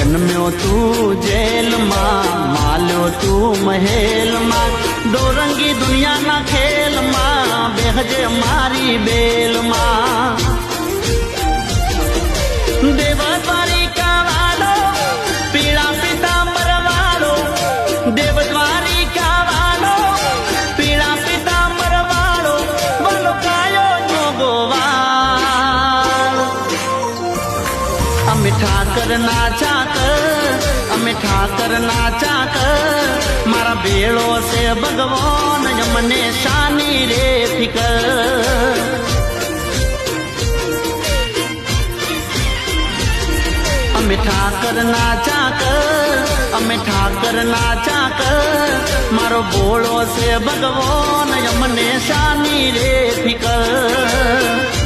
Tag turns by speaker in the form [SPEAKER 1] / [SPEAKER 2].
[SPEAKER 1] जन्म्यो तू जेल मां माल्यो तू महल मां दोरंगी दुनिया ना खेल मां बेहजे मारी बेल मां देवद्वारिका वालो पीड़ा पीतांबर वालो देवद्वारिका वालो पीड़ा पीतांबर वालो वालो कायो जोगोवाल अमे ठाकर नाचा अमे ठाकर नाचा मारा बेड़ो से भगवान यमने शानी रे फिकर अमे ठाकर नाचा अमे ठाकर नाचा मारो बोलो से भगवान यमने शानी रे फिकर